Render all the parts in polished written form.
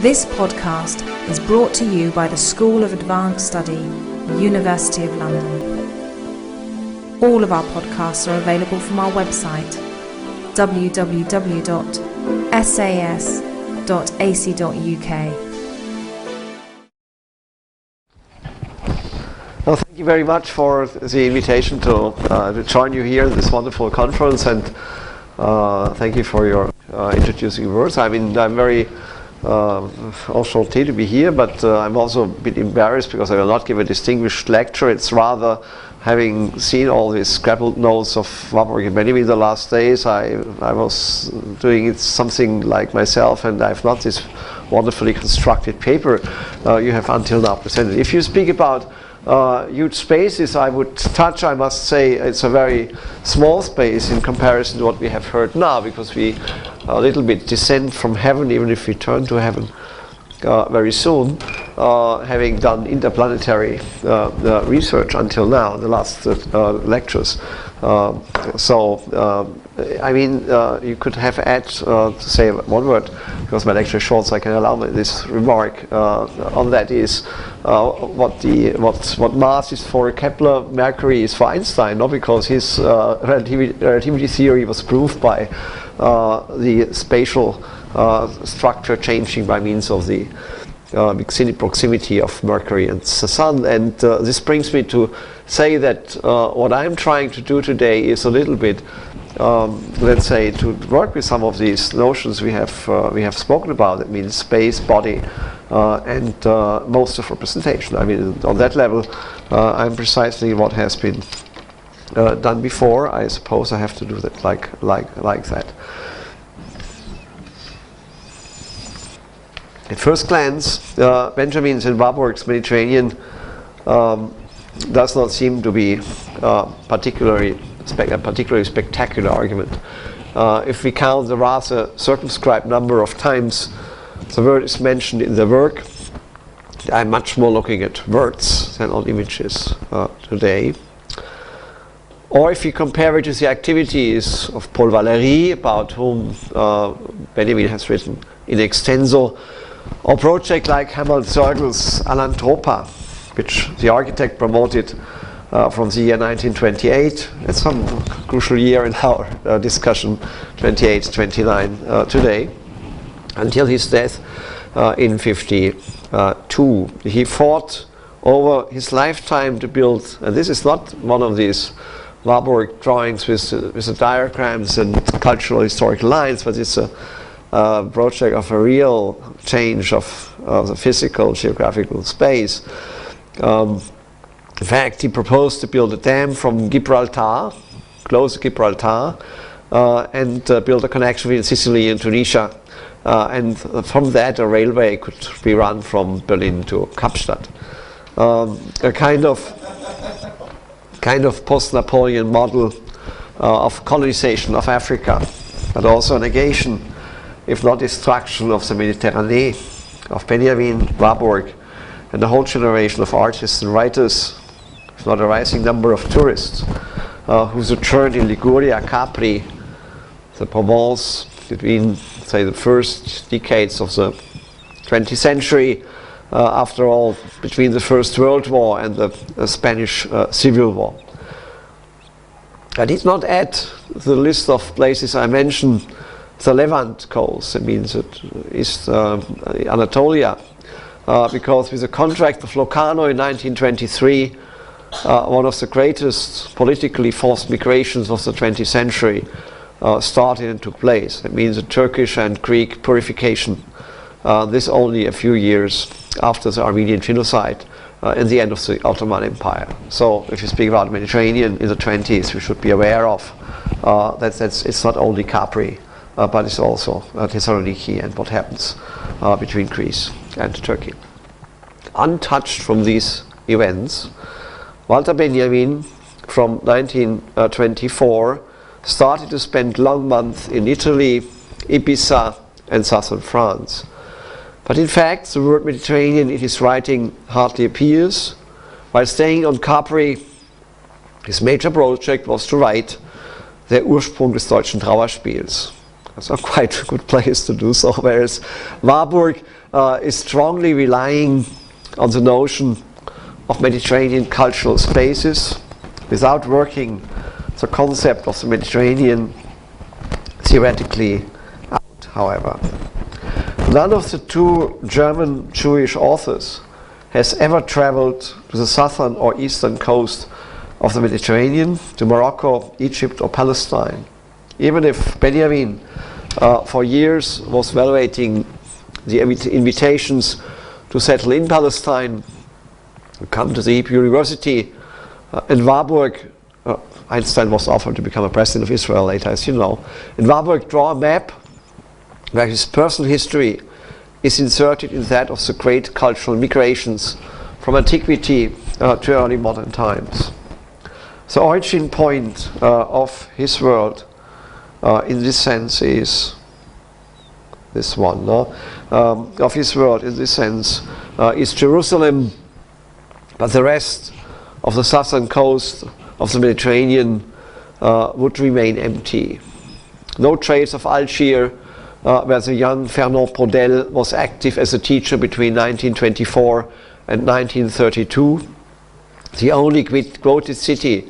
This podcast is brought to you by the School of Advanced Study, University of London. All of our podcasts are available from our website, www.sas.ac.uk. Well, thank you very much for the invitation to join you here in this wonderful conference, and thank you for your introducing words. I mean, I'm very enchanté to be here, but I'm also a bit embarrassed because I will not give a distinguished lecture. It's rather, having seen all these scrabbled notes of Warburg and Benjamin the last days, I was doing it something like myself, and I have not this wonderfully constructed paper you have until now presented. If you speak about huge spaces, I would touch, I must say, it's a very small space in comparison to what we have heard now, because we a little bit descend from heaven, even if we turn to heaven very soon, having done interplanetary research until now, the last lectures. I mean, you could have add to say one word, because my lecture is short, so I can allow this remark on that is what mass is for Kepler, Mercury is for Einstein, not because his relativity theory was proved by the spatial structure changing by means of the proximity of Mercury and the Sun. And this brings me to say that what I'm trying to do today is a little bit, let's say, to work with some of these notions we have spoken about. That means space, body, and modes of representation. I mean, on that level, I'm precisely what has been done before. I suppose I have to do that like that. At first glance, Benjamin's and Warburg's Mediterranean does not seem to be a particularly spectacular argument. If we count the rather circumscribed number of times the word is mentioned in the work, I'm much more looking at words than on images today. Or if you compare it to the activities of Paul Valéry, about whom Benjamin has written in extenso, or project like Hermann Zörgl's Allantropa, which the architect promoted from the year 1928. It's some crucial year in our discussion, 28, 29 today, until his death in 52. He fought over his lifetime to build, and this is not one of these Warburg drawings with the diagrams and cultural historical lines, but it's a project of a real change of the physical geographical space. In fact, he proposed to build a dam from Gibraltar, close to Gibraltar, and build a connection between Sicily and Tunisia. And from that, a railway could be run from Berlin to Kapstadt. A kind of post-Napoleon model of colonization of Africa, but also a negation, if not destruction, of the Mediterranean, of Benjamin, Warburg, and the whole generation of artists and writers, if not a rising number of tourists, who sojourned in Liguria, Capri, the Provence, between, say, the first decades of the 20th century, after all, between the First World War and the Spanish Civil War. I did not add to the list of places I mentioned the Levant coast, that means East Anatolia, because with the contract of Locarno in 1923, one of the greatest politically forced migrations of the 20th century started and took place. It means the Turkish and Greek purification, this only a few years after the Armenian genocide and the end of the Ottoman Empire. So if you speak about Mediterranean in the 20s, we should be aware of that it's not only Capri, but it's also Thessaloniki and what happens between Greece and Turkey. Untouched from these events, Walter Benjamin from 1924 started to spend long months in Italy, Ibiza, and southern France. But in fact, the word Mediterranean in his writing hardly appears. While staying on Capri, his major project was to write Der Ursprung des deutschen Trauerspiels, It's a quite good place to do so, whereas Warburg is strongly relying on the notion of Mediterranean cultural spaces without working the concept of the Mediterranean theoretically out, however. None of the two German Jewish authors has ever traveled to the southern or eastern coast of the Mediterranean, to Morocco, Egypt or Palestine. Even if Benjamin for years was evaluating the invitations to settle in Palestine, to come to the Hebrew University, in Warburg, Einstein was offered to become a president of Israel later, as you know. In Warburg draw a map where his personal history is inserted in that of the great cultural migrations from antiquity to early modern times. The origin point of his world in this sense is this one, of his world in this sense is Jerusalem, but the rest of the southern coast of the Mediterranean would remain empty. No trace of Algiers, where the young Fernand Braudel was active as a teacher between 1924 and 1932. The only quoted city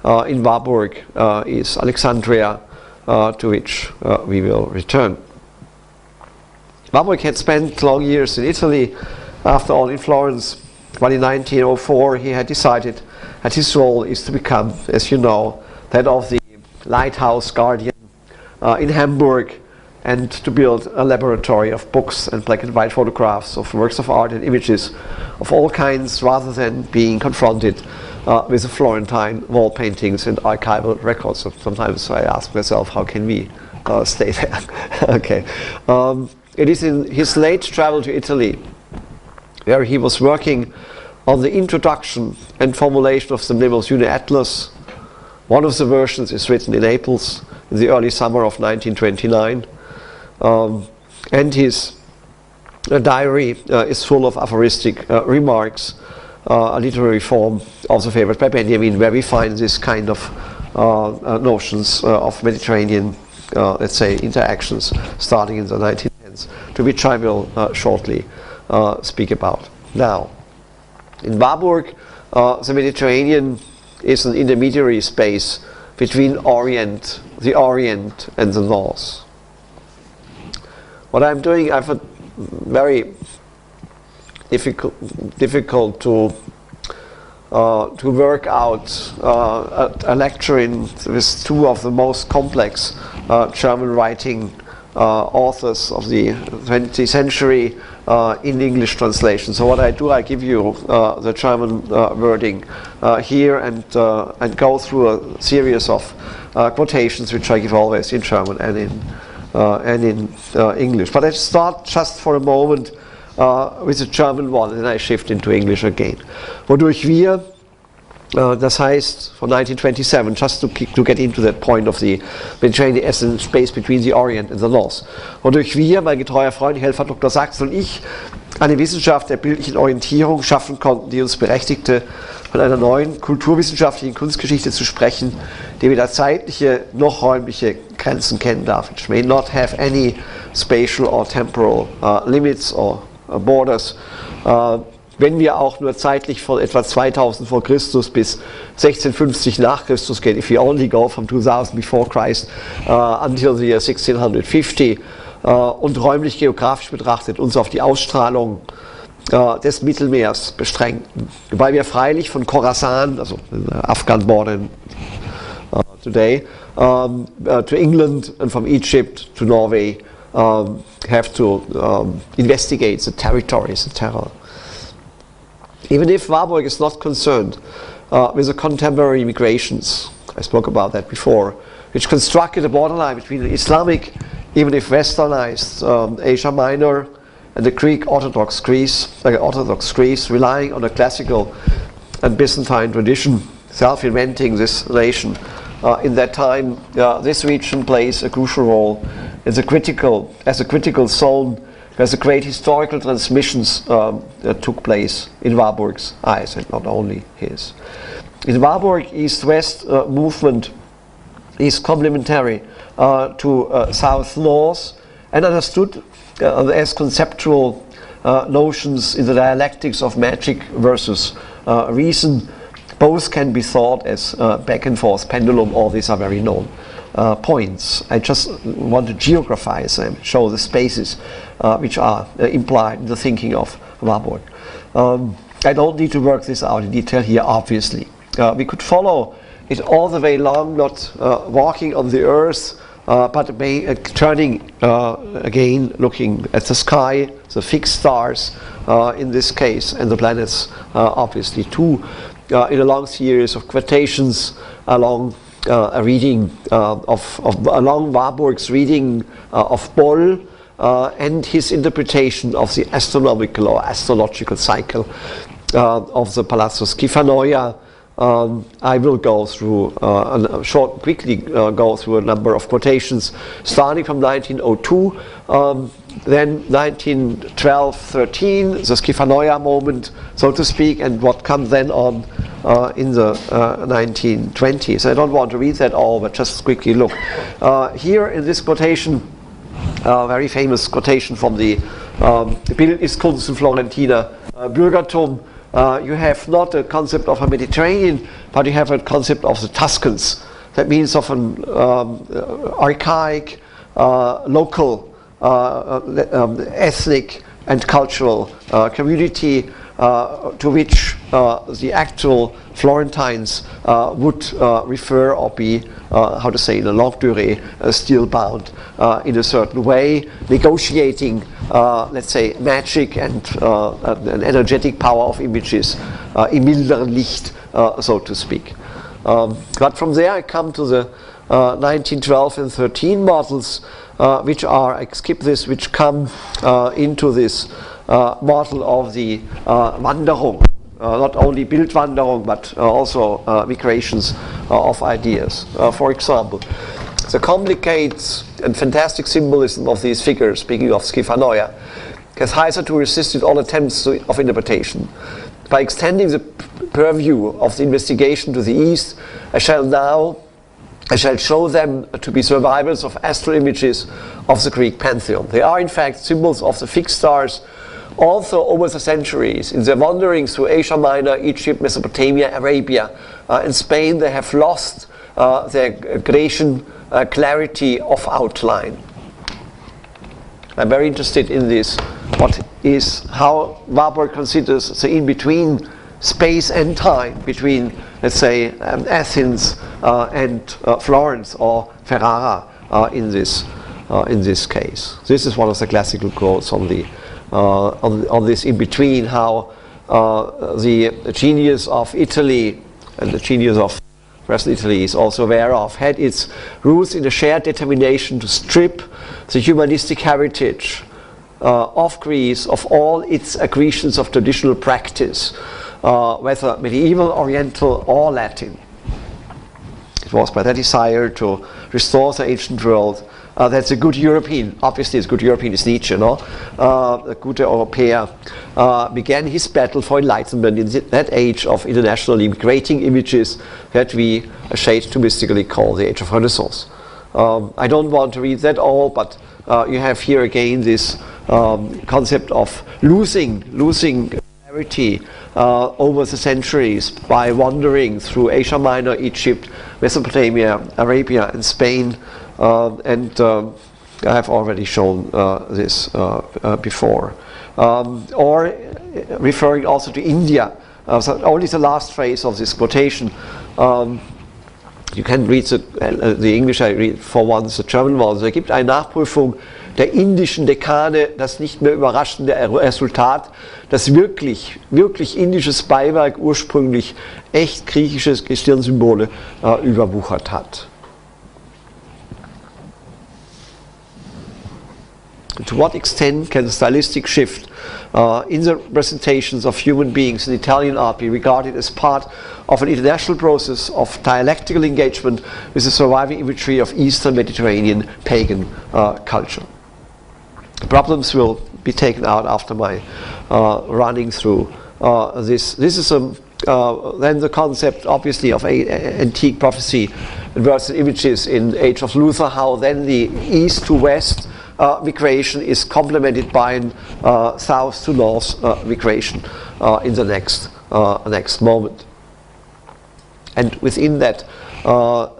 in Warburg is Alexandria, to which we will return. Warburg had spent long years in Italy, after all in Florence, but in 1904 he had decided that his role is to become, as you know, that of the lighthouse guardian in Hamburg, and to build a laboratory of books and black and white photographs of works of art and images of all kinds, rather than being confronted with the Florentine wall paintings and archival records. So sometimes I ask myself, how can we stay there? Okay. It is in his late travel to Italy, where he was working on the introduction and formulation of the Mnemosyne Atlas. One of the versions is written in Naples in the early summer of 1929. And his diary is full of aphoristic remarks, a literary form also favored by Benjamin, where we find this kind of notions of Mediterranean, let's say, interactions starting in the 1910s, to which I will shortly speak about. Now, in Warburg, the Mediterranean is an intermediary space between the Orient and the North. What I'm doing, I find very difficult to work out a lecture with two of the most complex German writing authors of the 20th century in English translation. So what I do, I give you the German wording here and go through a series of quotations, which I give always in German and in English. But I start just for a moment with the German one, and then I shift into English again. Wodurch wir, das heißt von 1927, just to get into that point of the Mediterranean as a space between the Orient and the North. Wodurch wir, mein getreuer Freund, Helfer Dr. Sachs und ich, eine Wissenschaft der bildlichen Orientierung schaffen konnten, die uns berechtigte, von einer neuen kulturwissenschaftlichen Kunstgeschichte zu sprechen, die weder zeitliche noch räumliche Grenzen kennen darf. It may not have any spatial or temporal limits or borders. Wenn wir auch nur zeitlich von etwa 2000 vor Christus bis 1650 nach Christus gehen, if we only go from 2000 before Christ until the year 1650, und räumlich geografisch betrachtet uns auf die Ausstrahlung des Mittelmeers beschränkten. Wobei wir freilich von Khorasan, also Afghan border today, to England and from Egypt to Norway have to investigate the territories, the terror. Even if Warburg is not concerned with the contemporary migrations, I spoke about that before, which constructed a borderline between the Islamic, even if westernized, Asia Minor and the Greek Orthodox Greece, relying on a classical and Byzantine tradition, self-inventing this nation. In that time, this region plays a crucial role as a critical zone where the great historical transmissions took place in Warburg's eyes, and not only his. In Warburg, East-West movement is complementary to South-North and understood as conceptual notions in the dialectics of magic versus reason. Both can be thought as back and forth pendulum. All these are very known points. I just want to geographize them, show the spaces which are implied in the thinking of Warburg. I don't need to work this out in detail here, obviously. We could follow it all the way along, not walking on the earth, but turning again, looking at the sky, the fixed stars in this case, and the planets obviously too, in a long series of quotations along a reading along Warburg's reading of Boll and his interpretation of the astronomical or astrological cycle of the Palazzo Schifanoia. I will go through quickly go through a number of quotations, starting from 1902, then 1912-13, the Schifanoia moment, so to speak, and what comes then on in the 1920s. I don't want to read that all, but just quickly look. Here in this quotation, very famous quotation from the Bild ist Kunst in Florentina Bürgertum. You have not a concept of a Mediterranean, but you have a concept of the Tuscans. That means of an archaic, local, ethnic and cultural community to which the actual Florentines would refer or be, how to say in a longue durée, still bound in a certain way, negotiating, let's say, magic and an energetic power of images, im milderen Licht, so to speak. But from there I come to the 1912 and 13 models, which are, I skip this, which come into this model of the Wanderung, not only Bildwanderung, but also migrations of ideas. For example, the complicated and fantastic symbolism of these figures, speaking of Schifanoia, has hitherto resisted all attempts of interpretation. By extending the purview of the investigation to the east, I shall show them to be survivals of astral images of the Greek pantheon. They are in fact symbols of the fixed stars. Also over the centuries, in their wanderings through Asia Minor, Egypt, Mesopotamia, Arabia, and Spain, they have lost their Grecian clarity of outline. I'm very interested in this. How Warburg considers the in-between space and time between, let's say, Athens and Florence or Ferrara in this case. This is one of the classical quotes on the on this in-between, how the genius of Italy and the genius of present Italy is also aware of, had its roots in a shared determination to strip the humanistic heritage of Greece of all its accretions of traditional practice, whether medieval, oriental or Latin. It was by that desire to restore the ancient world that's a good European, obviously as good European is Nietzsche, no? The gute Europäer began his battle for enlightenment in that age of internationally migrating images that we a shade too mystically call the age of Renaissance. I don't want to read that all, but you have here again this concept of losing clarity over the centuries by wandering through Asia Minor, Egypt, Mesopotamia, Arabia and Spain. And I have already shown this before. Or referring also to India, so only the last phrase of this quotation. You can read the English, I read for once the German one. Es gibt eine Nachprüfung der indischen Dekane das nicht mehr überraschende Resultat, das wirklich indisches Beiwerk ursprünglich echt griechische Gestirnsymbole überwuchert hat. To what extent can the stylistic shift in the representations of human beings in Italian art be regarded as part of an international process of dialectical engagement with the surviving imagery of Eastern Mediterranean pagan culture? The problems will be taken out after my running through this. This is then the concept, obviously, of antique prophecy and words and images in Age of Luther, how then the east to west migration is complemented by an south to north migration in the next moment. And within that,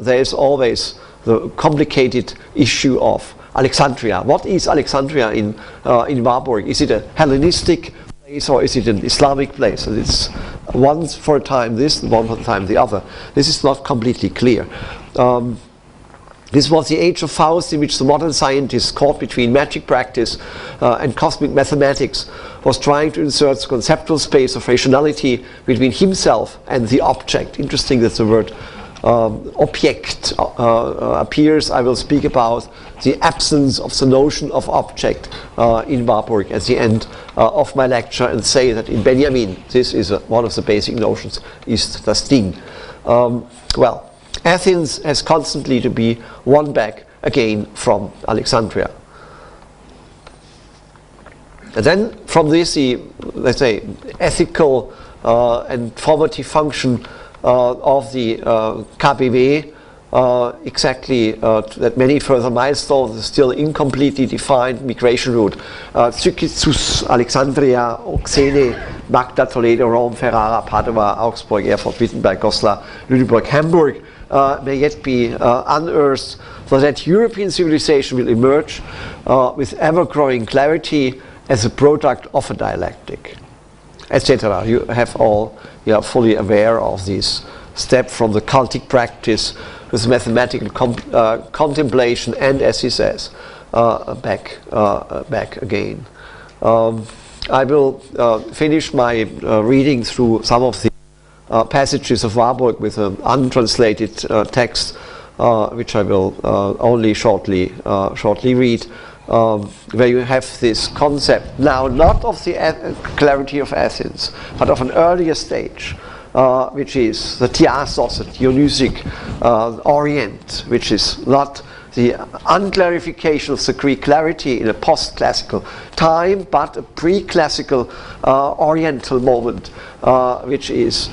there is always the complicated issue of Alexandria. What is Alexandria in Warburg? Is it a Hellenistic place or is it an Islamic place? And it's one for a time this, one for a time the other. This is not completely clear. This was the age of Faust, in which the modern scientist, caught between magic practice and cosmic mathematics, was trying to insert the conceptual space of rationality between himself and the object. Interesting that the word object appears. I will speak about the absence of the notion of object in Warburg at the end of my lecture, and say that in Benjamin this is one of the basic notions, ist das Ding. Well, Athens has constantly to be won back again from Alexandria. And then from this, the, let's say, ethical and formative function of the KBW, exactly that many further milestones, still incompletely defined migration route. Zykizus, Alexandria, Oxene, Magda, Toledo, Rome, Ferrara, Padua, Augsburg, Erfurt, Wittenberg, Goslar, Lüneburg, Hamburg may yet be unearthed, so that European civilization will emerge with ever-growing clarity as a product of a dialectic, etc. You are fully aware of this step from the cultic practice with mathematical contemplation, and, as he says, back again. I will finish my reading through some of the passages of Warburg with an untranslated text, which I will only shortly read, where you have this concept now not of the clarity of Athens, but of an earlier stage, which is the Tiasos, the Dionysic Orient, which is not the unclarification of the Greek clarity in a post-classical time, but a pre-classical Oriental moment, which is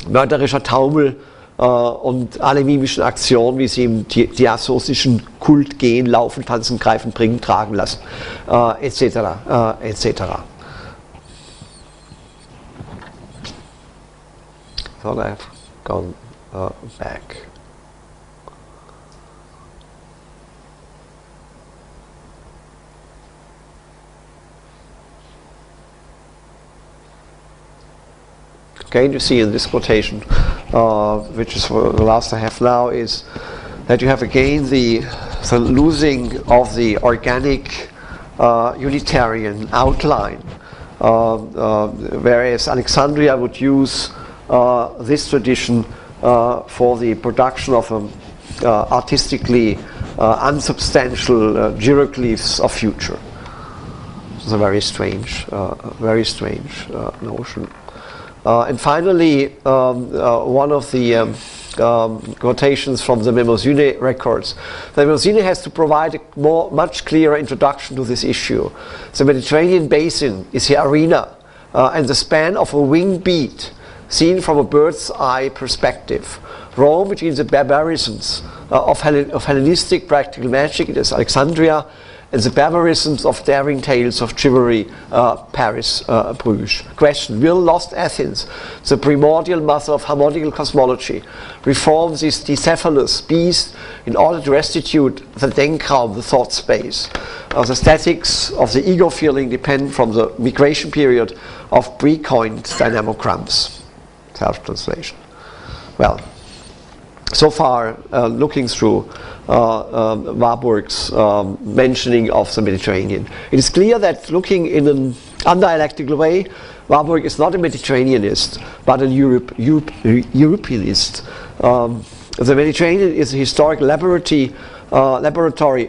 mörderischer Taumel und alle mimischen Aktionen, wie sie im diasosischen Kult gehen, laufen, tanzen, greifen, bringen, tragen lassen, etc. etc. Thought I've gone back. Again, you see in this quotation, which is the last I have now, is that you have again the losing of the organic Unitarian outline, whereas Alexandria would use this tradition for the production of artistically unsubstantial hieroglyphs of future. It's a very strange notion. And finally, one of the quotations from the Mnemosyne records. The Mnemosyne has to provide a much clearer introduction to this issue. The Mediterranean basin is the arena and the span of a wing beat seen from a bird's eye perspective. Rome between the barbarisms of Hellenistic practical magic, it is Alexandria, and the barbarisms of daring tales of chivalry, Paris, Bruges. Question: will lost Athens, the primordial mother of harmonical cosmology, reform this decephalous beast in order to restitute the Denkraum, the thought space? The statics of the ego feeling depend from the migration period of pre-coined dynamograms. Self-translation. Well, so far, looking through Warburg's mentioning of the Mediterranean, it is clear that, looking in an undialectical way, Warburg is not a Mediterraneanist, but a Europeanist. The Mediterranean is a historical laboratory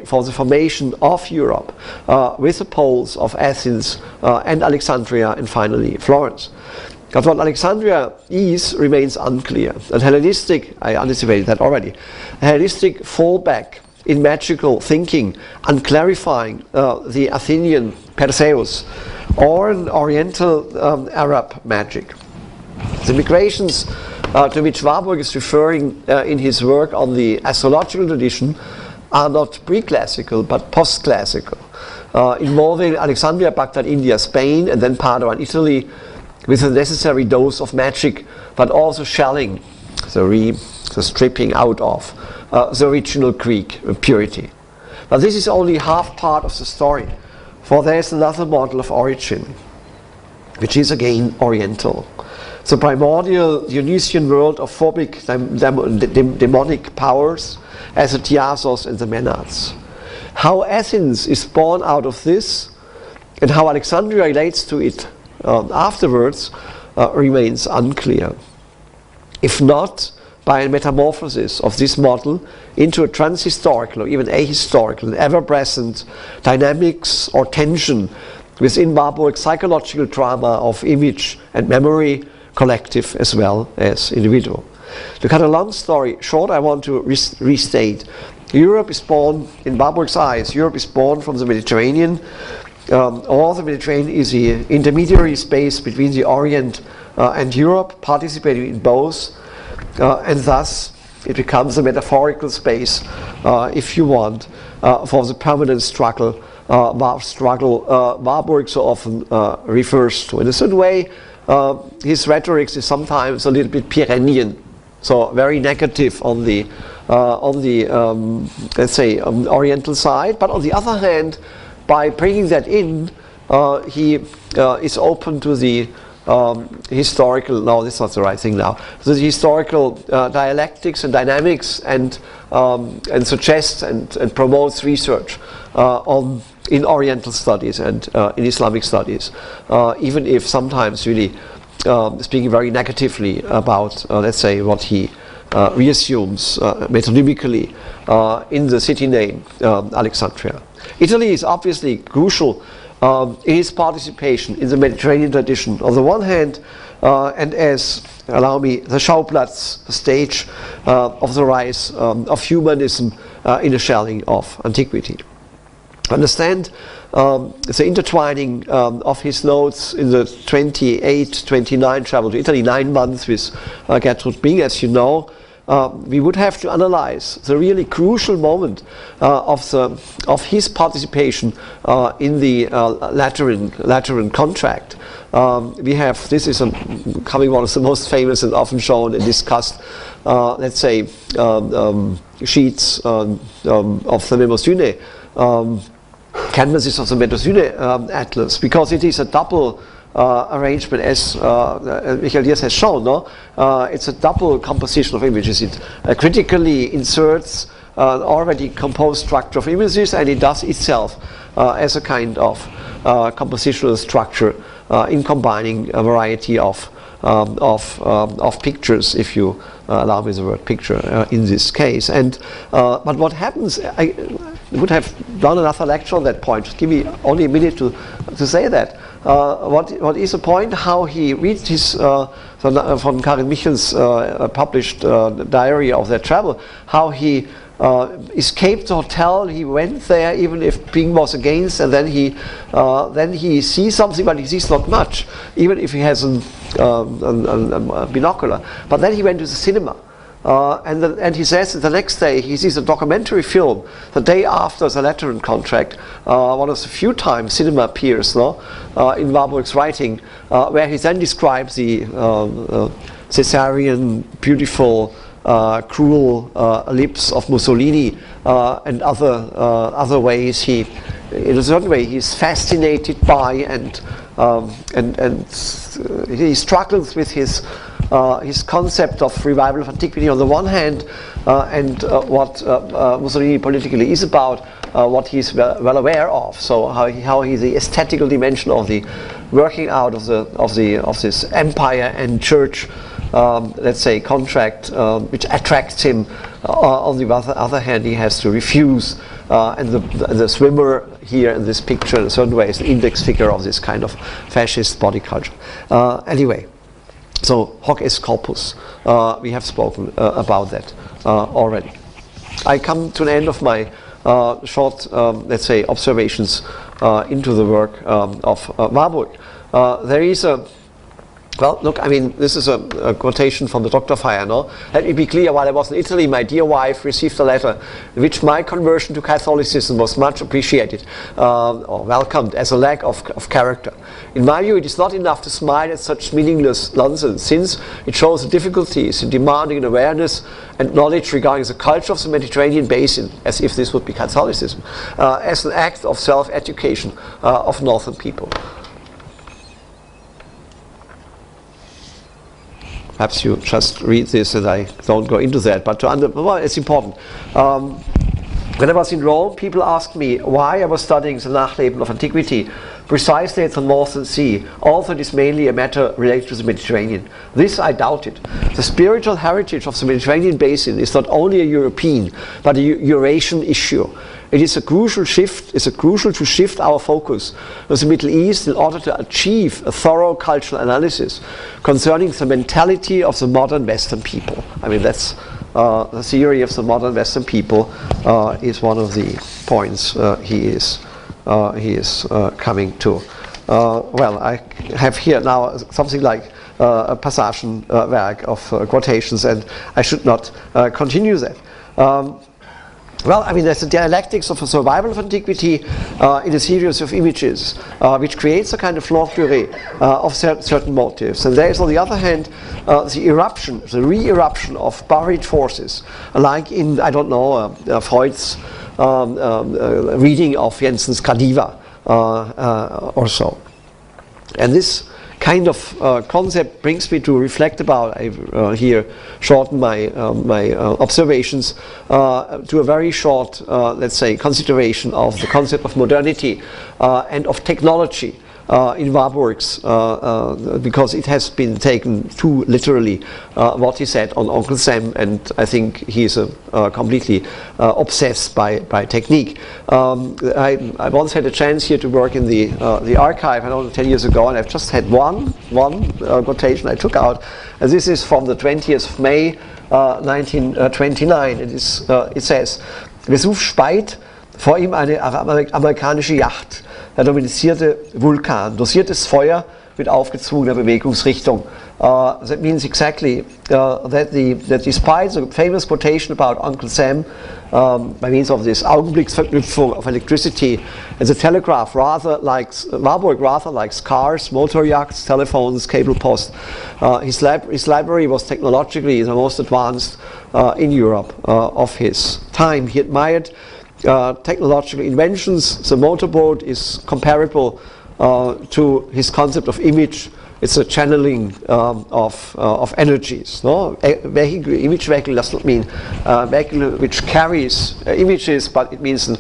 for the formation of Europe, with the poles of Athens and Alexandria, and finally Florence. But what Alexandria is remains unclear. And Hellenistic, I anticipated that already, Hellenistic fallback in magical thinking and clarifying the Athenian Perseus, or an Oriental Arab magic. The migrations to which Warburg is referring in his work on the astrological tradition are not pre-classical but post-classical, involving Alexandria, Baghdad, India, Spain, and then Padua in Italy, with a necessary dose of magic, but also shelling, the stripping out of the original Greek purity. But this is only half part of the story, for there is another model of origin, which is again Oriental. The primordial Dionysian world of phobic demonic powers as the Diasos and the Menads. How Athens is born out of this and how Alexandria relates to it afterwards remains unclear. If not by a metamorphosis of this model into a transhistorical or even ahistorical and ever-present dynamics or tension within Warburg's psychological drama of image and memory, collective as well as individual. To cut a long story short, I want to restate. Europe is born, in Warburg's eyes, Europe is born from the Mediterranean. All the Mediterranean is the intermediary space between the Orient and Europe, participating in both, and thus it becomes a metaphorical space, if you want, for the permanent struggle Warburg so often refers to. In a certain way, his rhetoric is sometimes a little bit Pyrenean, so very negative on the let's say Oriental side, but on the other hand, by bringing that in, he is open to the historical, no, that's not the right thing now, so the historical dialectics and dynamics and suggests and promotes research in Oriental studies and in Islamic studies, even if sometimes really speaking very negatively about, let's say, what he reassumes metonymically in the city name Alexandria. Italy is obviously crucial in his participation in the Mediterranean tradition. On the one hand, and as, allow me, the Schauplatz, the stage of the rise of humanism in the shelling of antiquity. Understand the intertwining of his notes in the 28-29 travel to Italy, 9 months with Gertrud Bing, as you know. We would have to analyze the really crucial moment of his participation in the Lateran contract. We have, this is becoming one of the most famous and often shown and discussed, let's say, sheets of the Mnemosyne, canvases of the Mnemosyne Atlas, because it is a double arrangement, as Michael Diaz has shown. No? It's a double composition of images. It critically inserts an already composed structure of images, and it does itself as a kind of compositional structure in combining a variety of pictures, if you allow me the word picture in this case. And but what happens, I would have done another lecture on that point. Just give me only a minute to say that. What is the point? How he reads his von Karin Michel's published diary of their travel, how he escaped the hotel, he went there even if Bing was against, and then he sees something, but he sees not much, even if he has a binocular. But then he went to the cinema. And he says that the next day he sees a documentary film, the day after the Lateran contract, one of the few times cinema appears in Warburg's writing, where he then describes the Caesarean, beautiful, cruel lips of Mussolini and other ways he, in a certain way, he's fascinated by and he struggles with his concept of revival of antiquity on the one hand, and what Mussolini politically is about, what he's well aware of. So how he the aesthetical dimension of the working out of this empire and church, let's say, contract, which attracts him. On the other hand, he has to refuse, and the swimmer here in this picture, in a certain way, is an index figure of this kind of fascist body culture. Anyway. So, hoc est corpus, we have spoken about that already. I come to the end of my short, let's say, observations into the work of Warburg. There is a Well, look, I mean, this is a quotation from the Dr. Fire, no? Let me be clear, while I was in Italy, my dear wife received a letter in which my conversion to Catholicism was much appreciated or welcomed as a lack of character. In my view, it is not enough to smile at such meaningless nonsense, since it shows the difficulties in demanding an awareness and knowledge regarding the culture of the Mediterranean basin, as if this would be Catholicism, as an act of self-education of northern people. Perhaps you just read this and I don't go into that, but well, it's important. When I was in Rome, people asked me why I was studying the Nachleben of antiquity, precisely at the Northern Sea, although it is mainly a matter related to the Mediterranean. This I doubted. The spiritual heritage of the Mediterranean basin is not only a European, but a Eurasian issue. It is crucial to shift our focus to the Middle East in order to achieve a thorough cultural analysis concerning the mentality of the modern Western people. I mean, that's the theory of the modern Western people is one of the points he is coming to. Well, I have here now something like a Passagenwerk of quotations, and I should not continue that. Well, I mean, there's the dialectics of a survival of antiquity in a series of images, which creates a kind of fleur de lis of certain motives. And there is, on the other hand, the re-eruption of buried forces, like in, I don't know, Freud's reading of Jensen's Gradiva or so. And this kind of concept brings me to reflect about, I here shorten my observations to a very short, let's say, consideration of the concept of modernity and of technology in Warburg's, because it has been taken too literally what he said on Uncle Sam, and I think he is completely obsessed by technique. I once had a chance here to work in the archive, I know 10 years ago, and I've just had one quotation I took out, and this is from the 20th of May 1929. It says, Vesuv speit, vor ihm eine amerikanische Yacht. Der dominierte Vulkan, dosiertes Feuer mit aufgezwungener Bewegungsrichtung. That means exactly that despite the famous quotation about Uncle Sam, by means of this Augenblicksverknüpfung of electricity and the telegraph, Warburg rather likes cars, motor yachts, telephones, cable post. His library was technologically the most advanced in Europe of his time. He admired technological inventions. The motorboat is comparable to his concept of image. It's a channeling of energies. No? Image vehicle does not mean vehicle which carries images, but it means an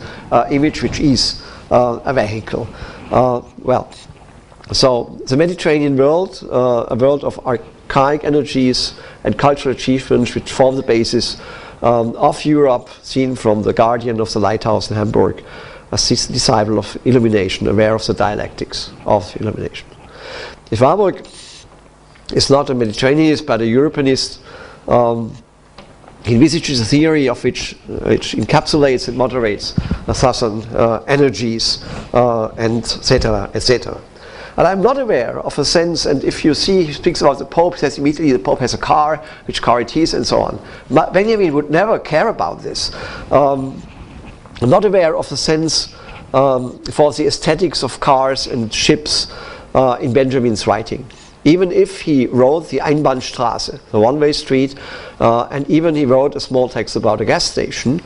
image which is a vehicle. Well, so the Mediterranean world, a world of archaic energies and cultural achievements which form the basis of Europe, seen from the guardian of the lighthouse in Hamburg, a disciple of illumination, aware of the dialectics of illumination. If Warburg is not a Mediterraneanist but a Europeanist, he envisages a theory of which encapsulates and moderates the southern energies, and etc., etc. And I'm not aware of a sense, and if you see, he speaks about the Pope, he says immediately the Pope has a car, which car it is, and so on. Benjamin would never care about this. I'm not aware of the sense for the aesthetics of cars and ships in Benjamin's writing. Even if he wrote the Einbahnstraße, the one-way street, and even he wrote a small text about a gas station,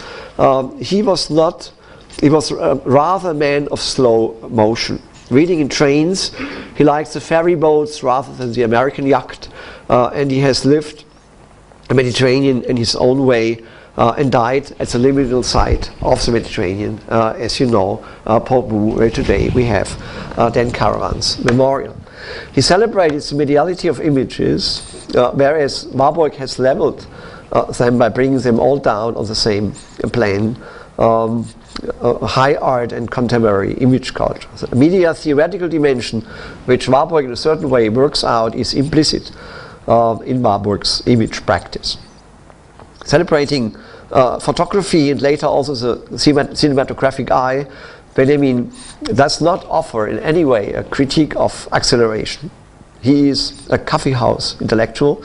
he was rather a man of slow motion. Reading in trains, he likes the ferry boats rather than the American yacht, and he has lived the Mediterranean in his own way and died at the liminal site of the Mediterranean, as you know, Portbou, where today we have Den Caravan's memorial. He celebrated the mediality of images, whereas Warburg has leveled them by bringing them all down on the same plane. High art and contemporary image culture. The media theoretical dimension, which Warburg in a certain way works out, is implicit in Warburg's image practice. Celebrating photography and later also the cinematographic eye, Benjamin does not offer in any way a critique of acceleration. He is a coffee house intellectual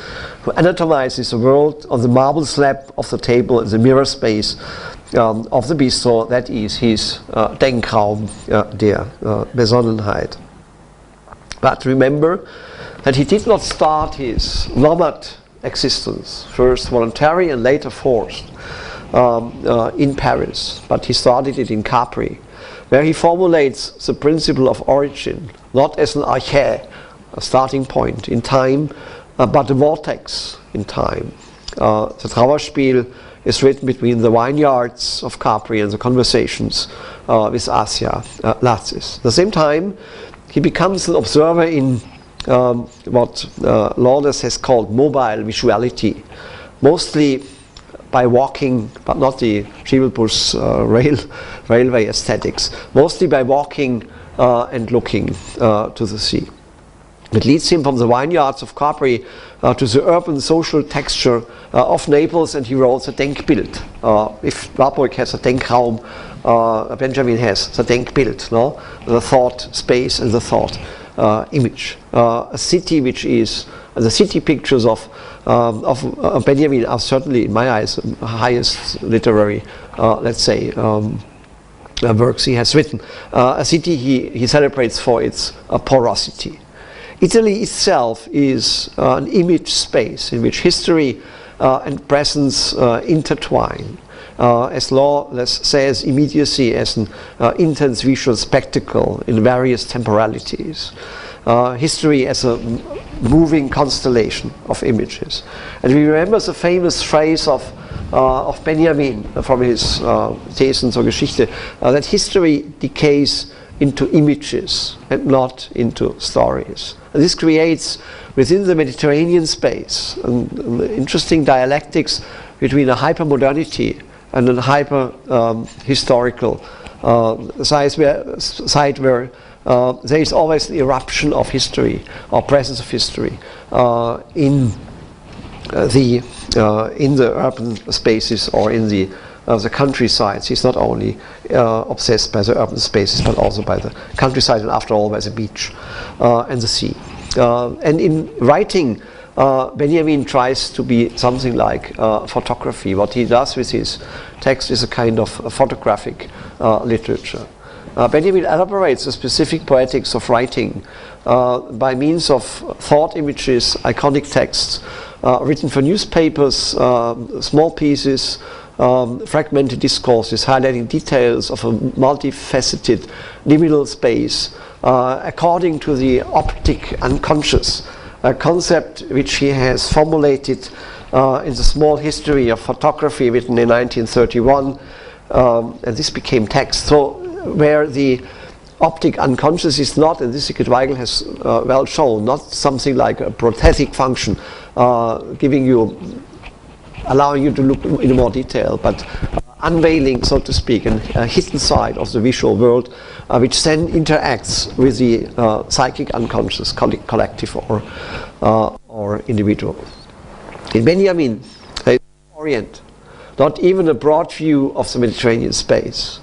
who anatomizes the world on the marble slab of the table in the mirror space of the bistro. That is his Denkraum der Besonnenheit. But remember that he did not start his nomad existence, first voluntary and later forced, in Paris, but he started it in Capri, where he formulates the principle of origin, not as an arche, a starting point in time, but a vortex in time. The Trauerspiel is written between the vineyards of Capri and the conversations with Asia Lazis. At the same time, he becomes an observer in what Lauders has called mobile visuality, mostly by walking, but not the Schiebelbus railway aesthetics, mostly by walking and looking to the sea. It leads him from the vineyards of Capri to the urban social texture of Naples, and he wrote the Denkbild. If Warburg has a Denkraum, Benjamin has the Denkbild, no? The thought space and the thought image. A city which is, the city pictures of Benjamin are certainly, in my eyes, the highest literary, let's say, works he has written. A city he celebrates for its porosity. Italy itself is an image space in which history and presence intertwine. As Law says, immediacy as an intense visual spectacle in various temporalities. History as a moving constellation of images. And we remember the famous phrase of Benjamin from his Thesen zur Geschichte, that history decays into images and not into stories. And this creates within the Mediterranean space an interesting dialectics between a hypermodernity and a hyper-historical site where there is always the eruption of history or presence of history in the urban spaces or in the countrysides. He's not only obsessed by the urban spaces, but also by the countryside, and after all by the beach and the sea. And in writing, Benjamin tries to be something like photography. What he does with his text is a kind of photographic literature. Benjamin elaborates the specific poetics of writing by means of thought images, iconic texts, written for newspapers, small pieces, fragmented discourses, highlighting details of a multifaceted liminal space, according to the optic unconscious, a concept which he has formulated in the Small History of Photography, written in 1931, and this became text. So where the optic unconscious is not, and this Sigrid Weigel has well shown, not something like a prosthetic function, allowing you to look in more detail, but unveiling, so to speak, a hidden side of the visual world, which then interacts with the psychic unconscious, collective or individual. In Benjamin, there is no orient, not even a broad view of the Mediterranean space.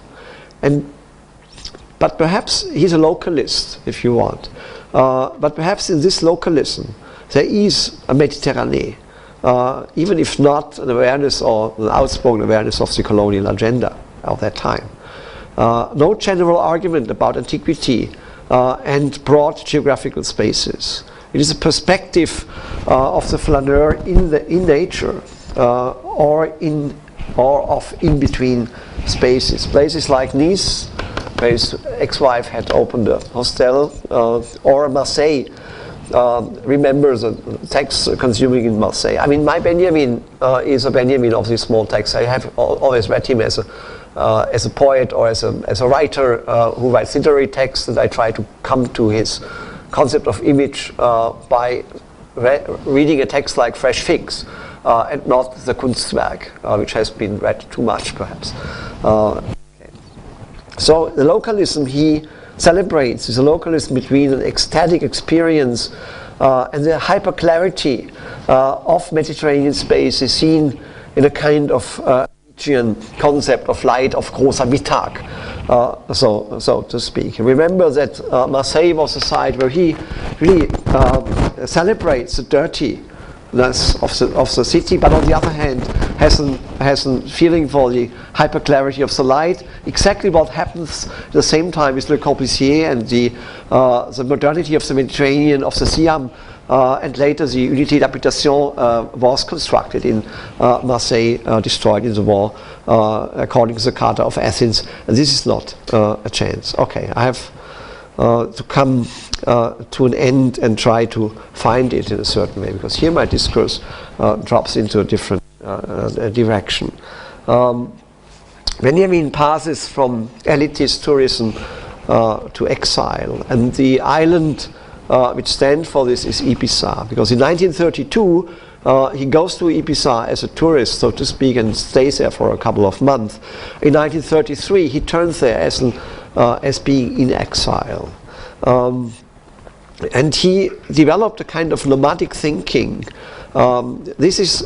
But perhaps he's a localist, if you want. But perhaps in this localism, there is a Mediterranean. Even if not an awareness or an outspoken awareness of the colonial agenda of that time. No general argument about antiquity and broad geographical spaces. It is a perspective of the flaneur in nature or of in-between spaces. Places like Nice, where his ex-wife had opened a hostel, or Marseille. Remember the text consuming in Marseille. I mean, my Benjamin is a Benjamin of these small texts. I have always read him as a poet or as a writer who writes literary texts, and I try to come to his concept of image by reading a text like Fresh Figs and not the Kunstwerk, which has been read too much, perhaps. So the localism he celebrates is a localism between an ecstatic experience and the hyper-clarity of Mediterranean space is seen in a kind of Nietzschean concept of light of großer Mittag, so to speak. Remember that Marseille was a site where he really celebrates the dirtiness of the city, but on the other hand has a feeling for the hyperclarity of the light. Exactly what happens at the same time with Le Corbusier and the modernity of the Mediterranean, of the Siam, and later the Unité d'Habitation was constructed in Marseille, destroyed in the war, according to the Charter of Athens. And this is not a chance. Okay, I have to come to an end and try to find it in a certain way, because here my discourse drops into a different direction. Benjamin passes from elitist tourism to exile, and the island which stands for this is Ibiza, because in 1932 he goes to Ibiza as a tourist, so to speak, and stays there for a couple of months. In 1933 he turns there as being in exile, and he developed a kind of nomadic thinking. This is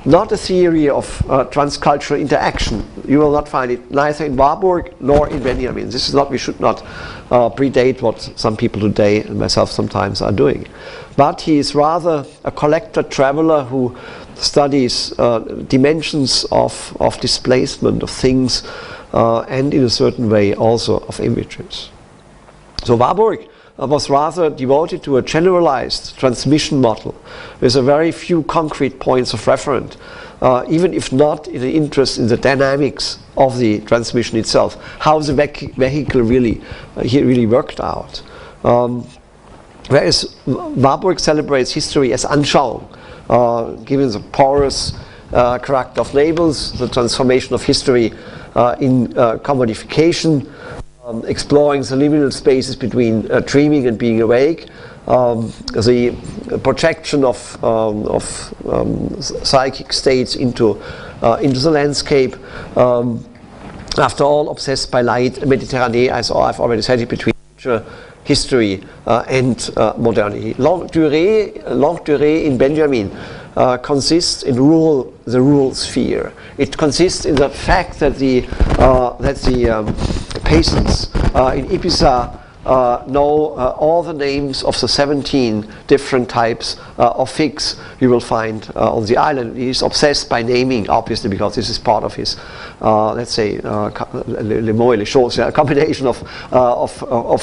not a theory of transcultural interaction. You will not find it neither in Warburg nor in Benjamin. This is not, we should not predate what some people today, and myself sometimes, are doing. But he is rather a collector traveler who studies dimensions of displacement of things, and in a certain way also of images. So Warburg was rather devoted to a generalized transmission model with a very few concrete points of reference, even if not in an interest in the dynamics of the transmission itself, how the vehicle really worked out. Whereas Warburg celebrates history as Anschauung, given the porous character of labels, the transformation of history in commodification, exploring the liminal spaces between dreaming and being awake, the projection of psychic states into the landscape. After all, obsessed by light, Méditerranée, as I've already said it, between history and modernity. Longue durée in Benjamin consists in the rural sphere. It consists in the fact that the peasants in Ibiza know all the names of the 17 different types of figs you will find on the island. He's obsessed by naming, obviously, because this is part of his, let's say, les mots et les choses, a combination of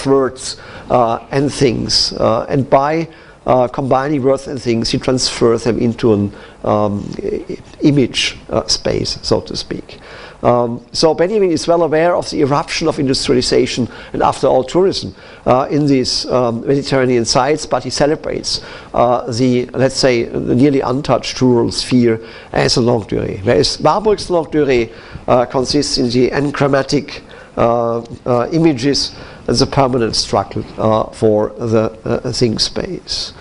words and things. And by combining words and things, he transfers them into an image space, so to speak. So Benjamin is well aware of the eruption of industrialization and, after all, tourism in these Mediterranean sites, but he celebrates let's say, the nearly untouched rural sphere as a longue durée. Whereas Warburg's longue durée consists in the enchromatic images and the permanent struggle for the thing space.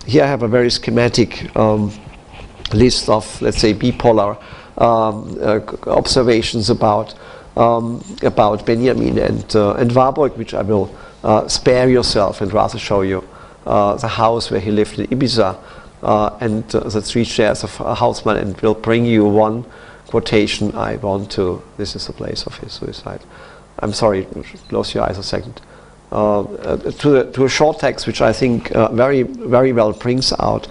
Here I have a very schematic list of, let's say, bipolar observations about Benjamin and Warburg, which I will spare yourself and rather show you the house where he lived in Ibiza and the 3 shares of Hausmann, and will bring you one quotation I want to. This is the place of his suicide. I'm sorry, close your eyes a second. To a short text which I think very, very well brings out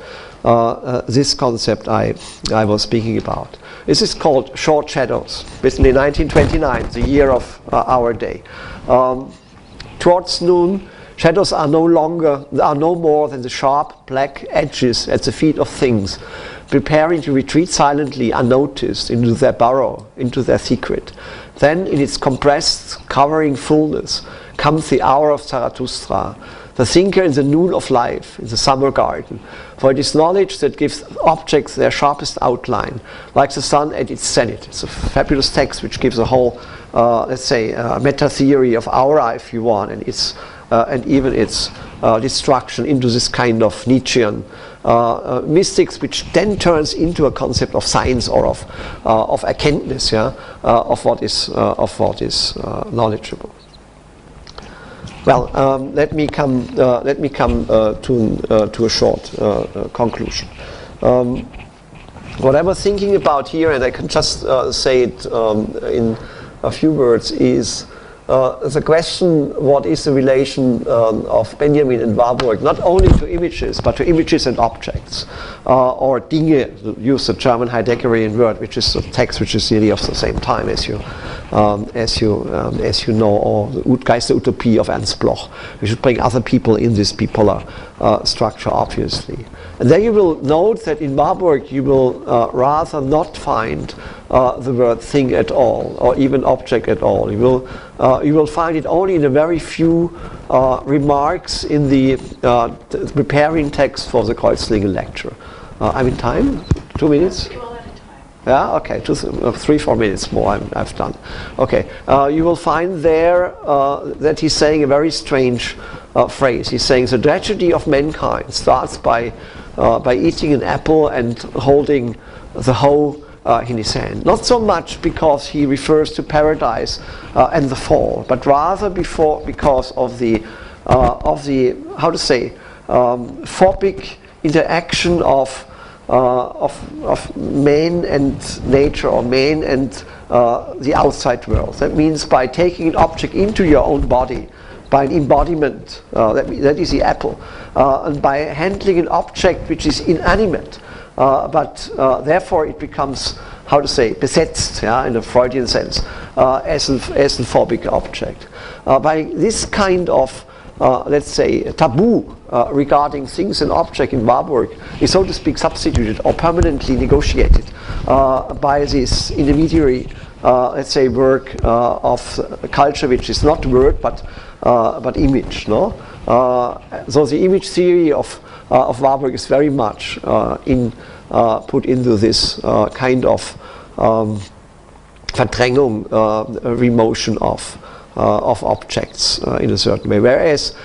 this concept I was speaking about. This is called Short Shadows, written in 1929, the year of our day. Towards noon, shadows are no more than the sharp black edges at the feet of things, preparing to retreat silently unnoticed into their burrow, into their secret. Then, in its compressed, covering fullness, comes the hour of Zarathustra, the thinker in the noon of life, in the summer garden. For it is knowledge that gives objects their sharpest outline, like the sun at its zenith. It's a fabulous text which gives a whole, let's say, meta-theory of aura, if you want, and its and even its destruction into this kind of Nietzschean mystics, which then turns into a concept of science or of erkenntnis, of what is knowledgeable. Well, let me come to a short conclusion. What I was thinking about here, and I can just say it in a few words is the question, what is the relation of Benjamin and Warburg, not only to images, but to images and objects, or Dinge, use the German Heideggerian word, which is a text which is nearly of the same time as you know, or the Geisterutopie of Ernst Bloch. We should bring other people in this bipolar structure, obviously. And then you will note that in Warburg you will rather not find the word thing at all, or even object at all. You will find it only in a very few remarks in the preparing text for the Kreuzlingen lecture. I'm in time? 2 minutes? Yeah, okay, 3-4 minutes more I've done. Okay, you will find there that he's saying a very strange phrase. He's saying the tragedy of mankind starts by eating an apple and holding the hoe in his hand. Not so much because he refers to paradise and the fall, but rather because of the how to say, phobic interaction of man and nature, or man and the outside world. That means by taking an object into your own body, by an embodiment, that is the apple, and by handling an object which is inanimate, but therefore it becomes, how to say, besetzt, yeah, in a Freudian sense, as a phobic object. By this kind of let's say, taboo regarding things and objects in Warburg is, so to speak, substituted or permanently negotiated by this intermediary, let's say, work of culture, which is not word but image. No, so the image theory of Warburg is very much put into this kind of Verdrängung, remotion of objects in a certain way. Whereas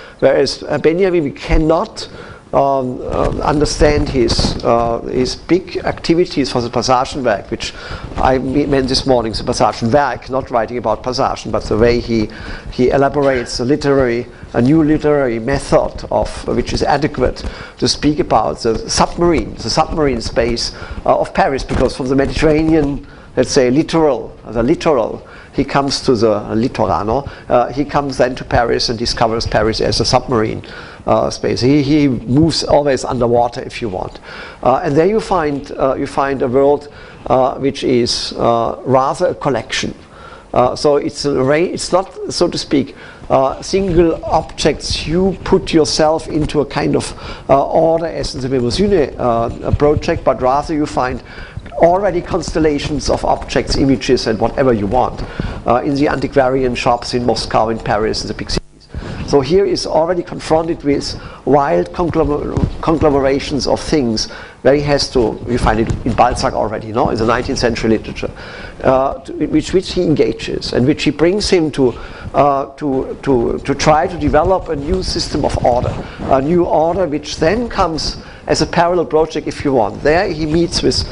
Benjamin, we cannot understand his big activities for the Passagenwerk, which I meant this morning, the Passagenwerk, not writing about Passagen, but the way he elaborates a new literary method which is adequate to speak about the submarine space of Paris, because from the Mediterranean, let's say, littoral, he comes to the Littorano. He comes then to Paris and discovers Paris as a submarine space. He moves always underwater, if you want, and there you find a world which is rather a collection. So it's not, so to speak, single objects. You put yourself into a kind of order as in the Mnemosyne project, but rather you find already constellations of objects, images, and whatever you want in the antiquarian shops in Moscow, in Paris, in the big cities. So here is already confronted with wild conglomerations of things where he has to, we find it in Balzac already, no, in the 19th century literature, which he engages and which he brings him to try to develop a new system of order, a new order which then comes as a parallel project, if you want. There he meets with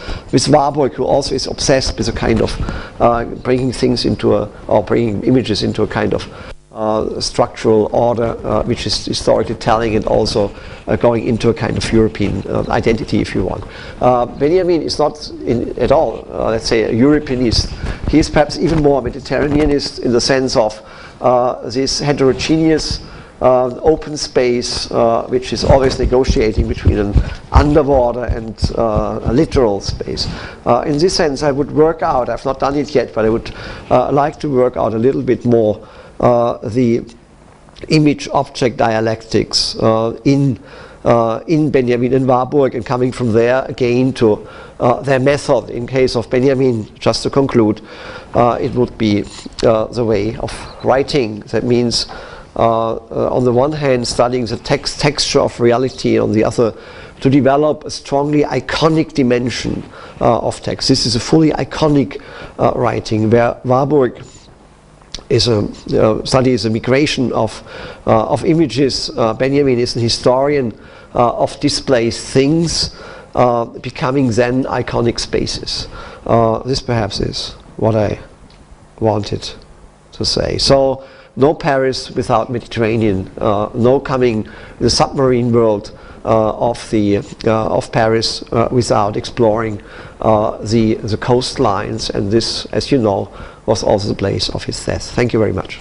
Warburg, who also is obsessed with a kind of bringing things into or bringing images into a kind of structural order, which is historically telling, and also going into a kind of European identity, if you want. Benjamin is not at all, let's say, a Europeanist. He is perhaps even more Mediterraneanist in the sense of this heterogeneous open space, which is always negotiating between an underwater and a littoral space. In this sense, I would work out, I've not done it yet, but I would like to work out a little bit more the image-object dialectics in Benjamin and Warburg, and coming from there again to their method. In case of Benjamin, just to conclude, it would be the way of writing. That means on the one hand studying the texture of reality, on the other to develop a strongly iconic dimension of text. This is a fully iconic writing, where Warburg studies the migration of images. Benjamin is a historian of displaced things becoming then iconic spaces. This perhaps is what I wanted to say. So no Paris without Mediterranean, no coming the submarine world of Paris without exploring the coastlines, and this, as you know, was also the place of his death. Thank you very much.